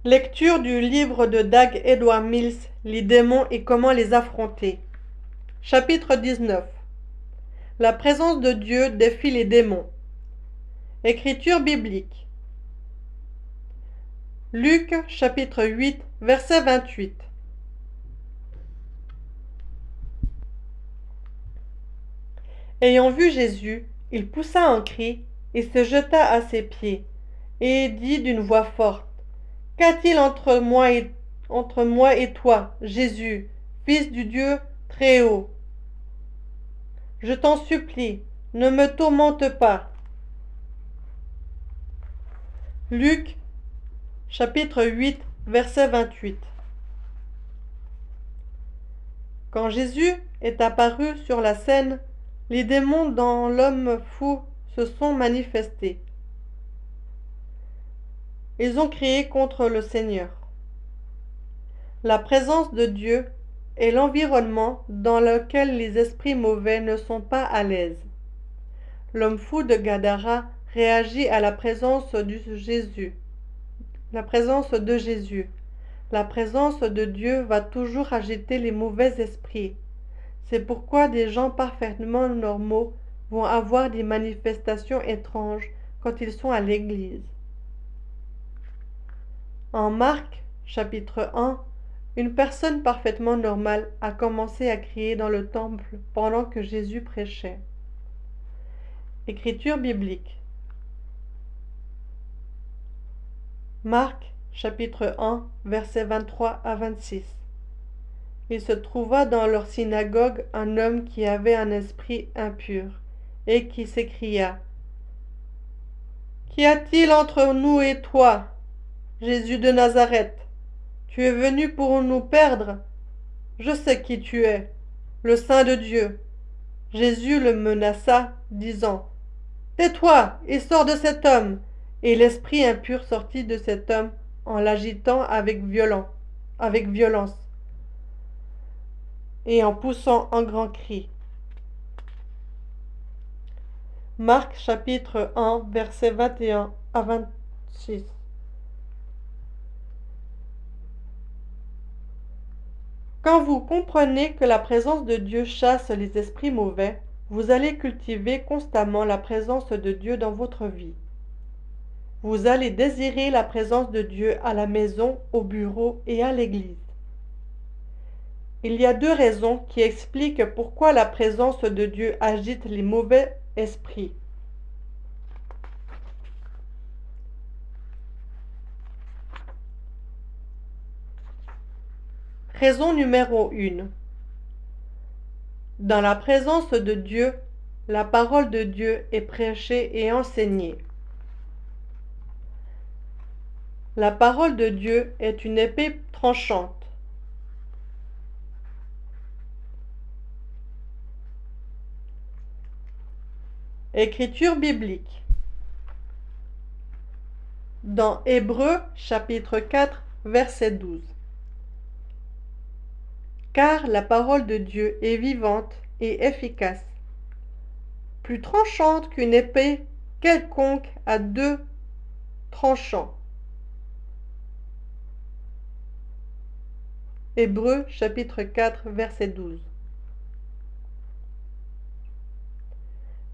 Lecture du livre de Dag Edward Mills, Les démons et comment les affronter. Chapitre 19. La présence de Dieu défie les démons. Écriture biblique. Luc chapitre 8, verset 28. Ayant vu Jésus, il poussa un cri et se jeta à ses pieds, et dit d'une voix forte, Qu'a-t-il entre moi et toi, Jésus, fils du Dieu Très-Haut? Je t'en supplie, ne me tourmente pas. Luc chapitre 8, verset 28. Quand Jésus est apparu sur la scène, les démons dans l'homme fou se sont manifestés. Ils ont crié contre le Seigneur. La présence de Dieu est l'environnement dans lequel les esprits mauvais ne sont pas à l'aise. L'homme fou de Gadara réagit à la présence de Jésus. La présence de Dieu va toujours agiter les mauvais esprits. C'est pourquoi des gens parfaitement normaux vont avoir des manifestations étranges quand ils sont à l'église. En Marc, chapitre 1, une personne parfaitement normale a commencé à crier dans le temple pendant que Jésus prêchait. Écriture biblique. Marc, chapitre 1, versets 23 à 26. Il se trouva dans leur synagogue un homme qui avait un esprit impur, et qui s'écria, Qu'y a-t-il entre nous et toi, Jésus de Nazareth? Tu es venu pour nous perdre? Je sais qui tu es, le Saint de Dieu. Jésus le menaça, disant, Tais-toi et sors de cet homme. Et l'esprit impur sortit de cet homme en l'agitant avec violence, et en poussant un grand cri. Marc chapitre 1, versets 21 à 26. Quand vous comprenez que la présence de Dieu chasse les esprits mauvais, vous allez cultiver constamment la présence de Dieu dans votre vie. Vous allez désirer la présence de Dieu à la maison, au bureau et à l'église. Il y a deux raisons qui expliquent pourquoi la présence de Dieu agite les mauvais esprits. Raison numéro 1. Dans la présence de Dieu, la parole de Dieu est prêchée et enseignée. La parole de Dieu est une épée tranchante. Écriture biblique. Dans Hébreux chapitre 4, verset 12. Car la parole de Dieu est vivante et efficace, plus tranchante qu'une épée quelconque à deux tranchants. Hébreux chapitre 4, verset 12.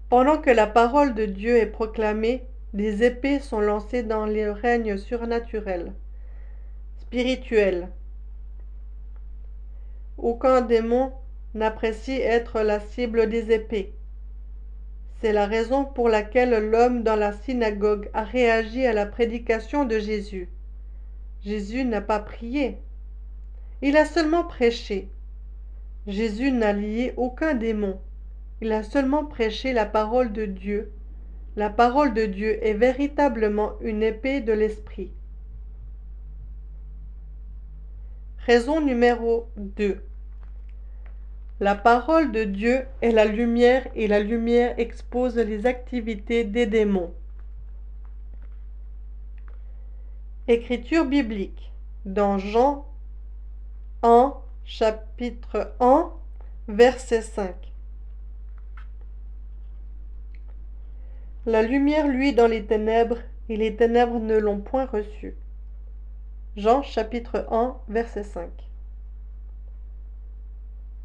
Pendant que la parole de Dieu est proclamée, des épées sont lancées dans les règnes surnaturels, spirituels. Aucun démon n'apprécie être la cible des épées. C'est la raison pour laquelle l'homme dans la synagogue a réagi à la prédication de Jésus. Jésus n'a pas prié. Il a seulement prêché. Jésus n'a lié aucun démon. Il a seulement prêché la parole de Dieu. La parole de Dieu est véritablement une épée de l'esprit. Raison numéro 2. La parole de Dieu est la lumière et la lumière expose les activités des démons. Écriture biblique. Dans Jean 1, chapitre 1, verset 5. La lumière luit dans les ténèbres, et les ténèbres ne l'ont point reçue. Jean chapitre 1, verset 5.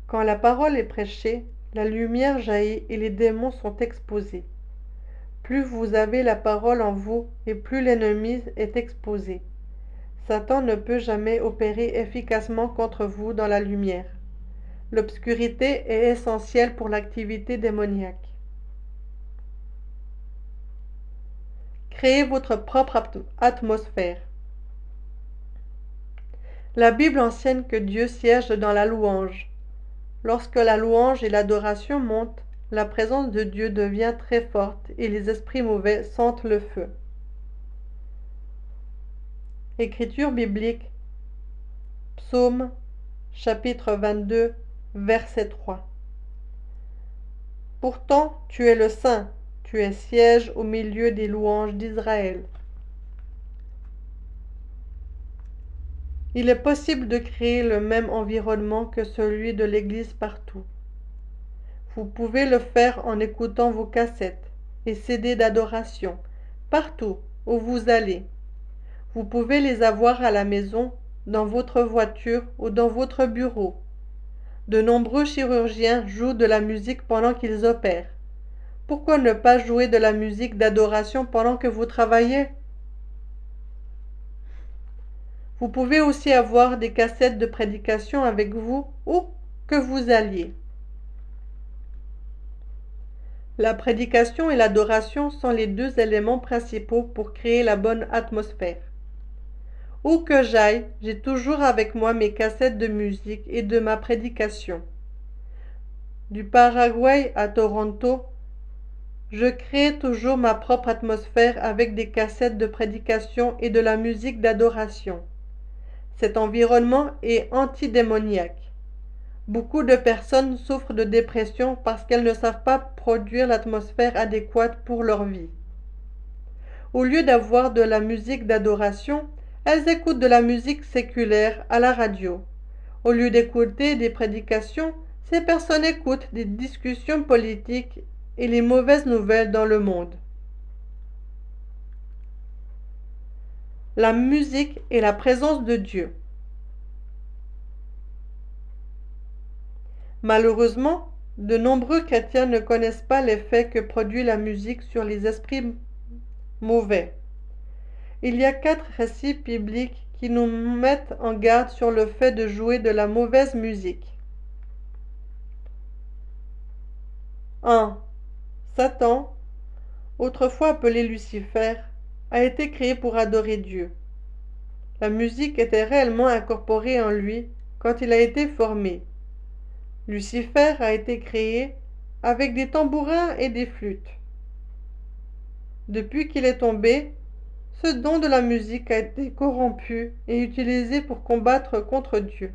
Quand la parole est prêchée, la lumière jaillit et les démons sont exposés. Plus vous avez la parole en vous et plus l'ennemi est exposé. Satan ne peut jamais opérer efficacement contre vous dans la lumière. L'obscurité est essentielle pour l'activité démoniaque. Créez votre propre atmosphère. La Bible enseigne que Dieu siège dans la louange. Lorsque la louange et l'adoration montent, la présence de Dieu devient très forte et les esprits mauvais sentent le feu. Écriture biblique, Psaume, chapitre 22, verset 3. Pourtant, tu es le Saint, tu es siège au milieu des louanges d'Israël. Il est possible de créer le même environnement que celui de l'Église partout. Vous pouvez le faire en écoutant vos cassettes et CD d'adoration, partout où vous allez. Vous pouvez les avoir à la maison, dans votre voiture ou dans votre bureau. De nombreux chirurgiens jouent de la musique pendant qu'ils opèrent. Pourquoi ne pas jouer de la musique d'adoration pendant que vous travaillez? Vous pouvez aussi avoir des cassettes de prédication avec vous où que vous alliez. La prédication et l'adoration sont les deux éléments principaux pour créer la bonne atmosphère. Où que j'aille, j'ai toujours avec moi mes cassettes de musique et de ma prédication. Du Paraguay à Toronto, je crée toujours ma propre atmosphère avec des cassettes de prédication et de la musique d'adoration. Cet environnement est antidémoniaque. Beaucoup de personnes souffrent de dépression parce qu'elles ne savent pas produire l'atmosphère adéquate pour leur vie. Au lieu d'avoir de la musique d'adoration, elles écoutent de la musique séculaire à la radio. Au lieu d'écouter des prédications, ces personnes écoutent des discussions politiques et les mauvaises nouvelles dans le monde. La musique et la présence de Dieu. Malheureusement, de nombreux chrétiens ne connaissent pas l'effet que produit la musique sur les esprits mauvais. Il y a 4 récits bibliques qui nous mettent en garde sur le fait de jouer de la mauvaise musique. 1. Satan, autrefois appelé Lucifer, a été créé pour adorer Dieu. La musique était réellement incorporée en lui quand il a été formé. Lucifer a été créé avec des tambourins et des flûtes. Depuis qu'il est tombé, ce don de la musique a été corrompu et utilisé pour combattre contre Dieu.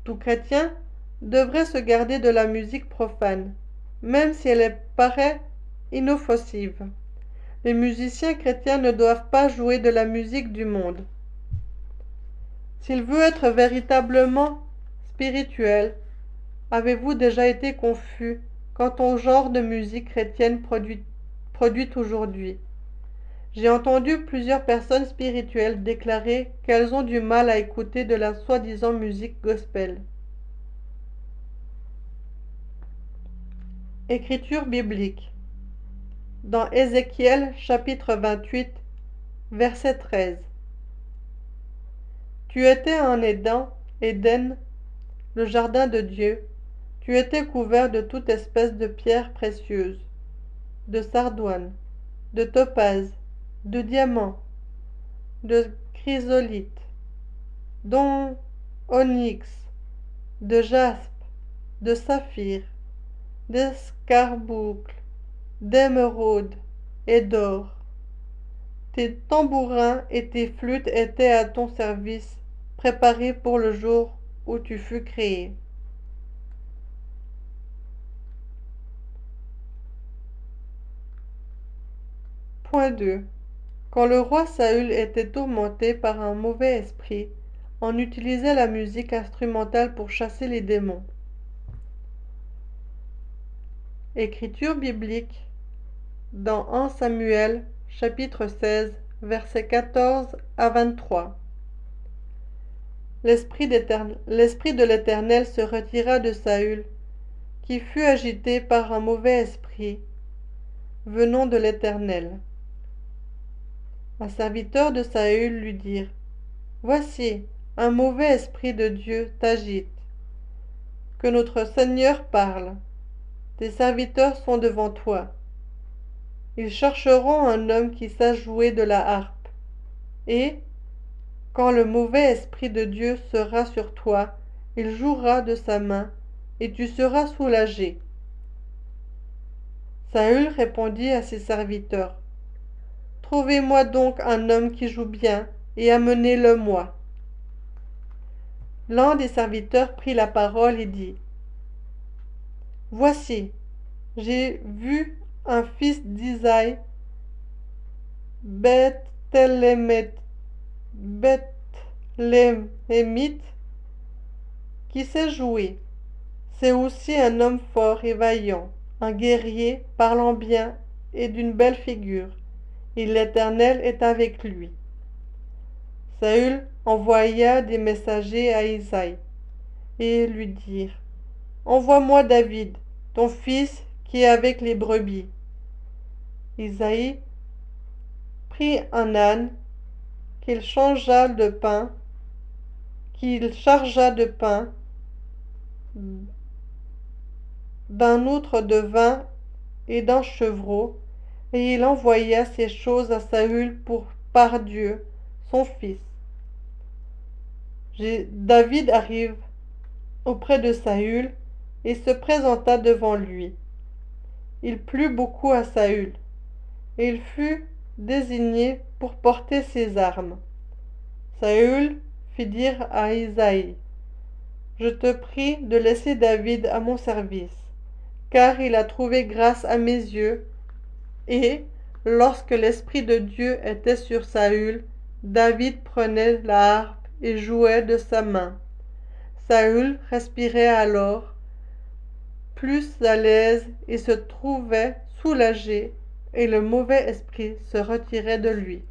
Tout chrétien devrait se garder de la musique profane, même si elle paraît inoffensive. Les musiciens chrétiens ne doivent pas jouer de la musique du monde. S'il veut être véritablement spirituel, avez-vous déjà été confus quant au genre de musique chrétienne produite aujourd'hui? J'ai entendu plusieurs personnes spirituelles déclarer qu'elles ont du mal à écouter de la soi-disant musique gospel. Écriture biblique. Dans Ézéchiel chapitre 28, verset 13. Tu étais en Éden, le jardin de Dieu. Tu étais couvert de toute espèce de pierres précieuses, de sardoine, de topaze, de diamants, de chrysolite, d'onyx, de jaspe, de saphir, d'escarboucle, d'émeraude et d'or. Tes tambourins et tes flûtes étaient à ton service, préparés pour le jour où tu fus créé. Point 2. Quand le roi Saül était tourmenté par un mauvais esprit, on utilisait la musique instrumentale pour chasser les démons. Écriture biblique dans 1 Samuel chapitre 16 versets 14 à 23. L'esprit de l'Éternel se retira de Saül, qui fut agité par un mauvais esprit venant de l'Éternel. Un serviteur de Saül lui dit: Voici, un mauvais esprit de Dieu t'agite. Que notre Seigneur parle. Tes serviteurs sont devant toi. Ils chercheront un homme qui sache jouer de la harpe. Et, quand le mauvais esprit de Dieu sera sur toi, il jouera de sa main, et tu seras soulagé. Saül répondit à ses serviteurs: Trouvez-moi donc un homme qui joue bien, et amenez-le-moi. L'un des serviteurs prit la parole et dit: Voici, j'ai vu un fils d'Isaïe, Bethlémite, qui sait jouer. C'est aussi un homme fort et vaillant, un guerrier, parlant bien et d'une belle figure, et l'Éternel est avec lui. Saül envoya des messagers à Isaïe, et lui dirent: Envoie-moi David, ton fils, qui est avec les brebis. Isaïe prit un âne qu'il chargea de pain, d'un outre de vin et d'un chevreau, et il envoya ces choses à Saül par Dieu, son fils. David arrive auprès de Saül et se présenta devant lui. Il plut beaucoup à Saül, et il fut désigné pour porter ses armes. Saül fit dire à Isaïe: Je te prie de laisser David à mon service, car il a trouvé grâce à mes yeux. Et, lorsque l'Esprit de Dieu était sur Saül, David prenait la harpe et jouait de sa main. Saül respirait alors plus à l'aise et se trouvait soulagé, et le mauvais esprit se retirait de lui.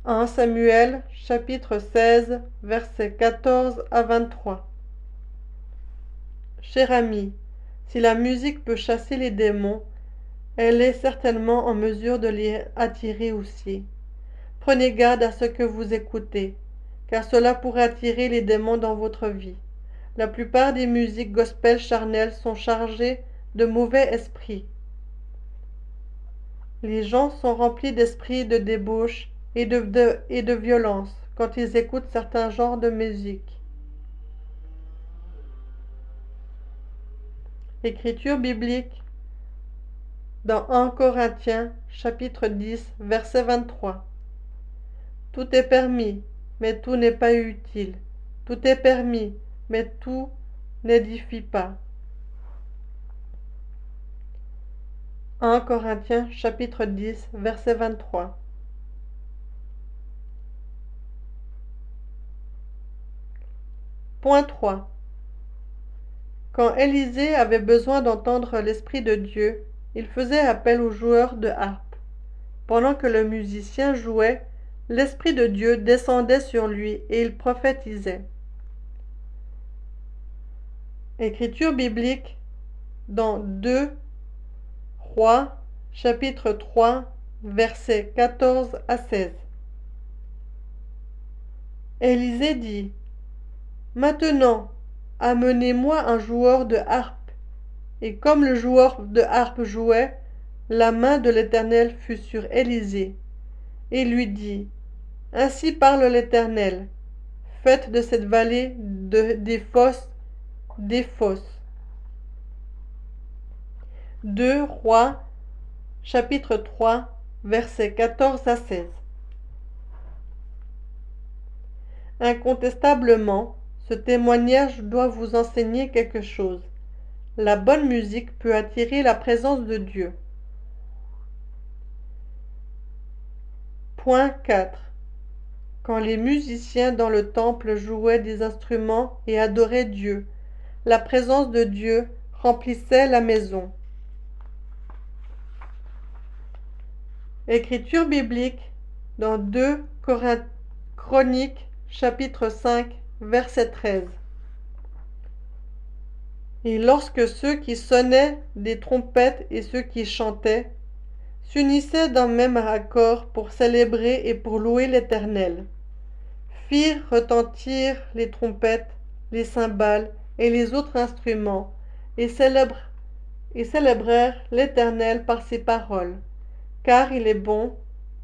1 Samuel chapitre 16 versets 14 à 23. Cher ami, si la musique peut chasser les démons, elle est certainement en mesure de les attirer aussi. Prenez garde à ce que vous écoutez, car cela pourrait attirer les démons dans votre vie. La plupart des musiques gospel charnelles sont chargées de mauvais esprits. Les gens sont remplis d'esprits de débauche et de violence quand ils écoutent certains genres de musique. Écriture biblique dans 1 Corinthiens chapitre 10 verset 23. Tout est permis, mais tout n'est pas utile. Tout est permis, mais tout n'édifie pas. 1 Corinthiens chapitre 10 verset 23. Point 3. Quand Élisée avait besoin d'entendre l'Esprit de Dieu, il faisait appel aux joueurs de harpe. Pendant que le musicien jouait, l'Esprit de Dieu descendait sur lui et il prophétisait. Écriture biblique dans 2 Rois chapitre 3 versets 14 à 16. Élisée dit: Maintenant, amenez-moi un joueur de harpe. Et comme le joueur de harpe jouait, la main de l'Éternel fut sur Élisée, et lui dit: Ainsi parle l'Éternel, faites de cette vallée des fosses. 2 Rois chapitre 3 versets 14 à 16. Incontestablement, ce témoignage doit vous enseigner quelque chose. La bonne musique peut attirer la présence de Dieu. Point 4. Quand les musiciens dans le temple jouaient des instruments et adoraient Dieu, la présence de Dieu remplissait la maison. Écriture biblique dans 2 Chroniques, chapitre 5, verset 13. Et lorsque ceux qui sonnaient des trompettes et ceux qui chantaient s'unissaient d'un même accord pour célébrer et pour louer l'Éternel, firent retentir les trompettes, les cymbales et les autres instruments, et célébrèrent l'Éternel par ces paroles. Car il est bon,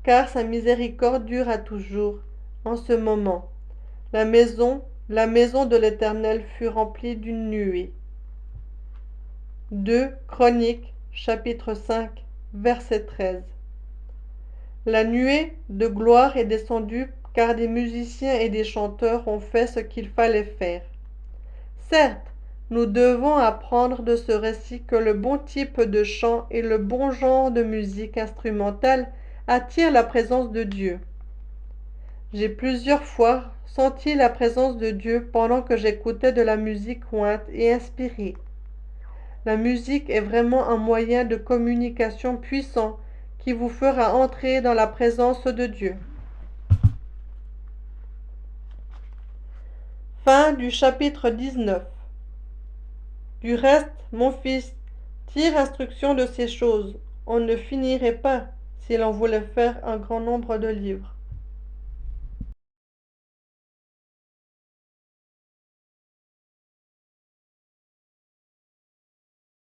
car sa miséricorde dure à toujours. En ce moment, la maison de l'Éternel fut remplie d'une nuée. 2 Chroniques, chapitre 5, verset 13. La nuée de gloire est descendue, car des musiciens et des chanteurs ont fait ce qu'il fallait faire. Certes, nous devons apprendre de ce récit que le bon type de chant et le bon genre de musique instrumentale attirent la présence de Dieu. J'ai plusieurs fois senti la présence de Dieu pendant que j'écoutais de la musique ointe et inspirée. La musique est vraiment un moyen de communication puissant qui vous fera entrer dans la présence de Dieu. Fin du chapitre 19. Du reste, mon fils, tire instruction de ces choses. On ne finirait pas si l'on voulait faire un grand nombre de livres.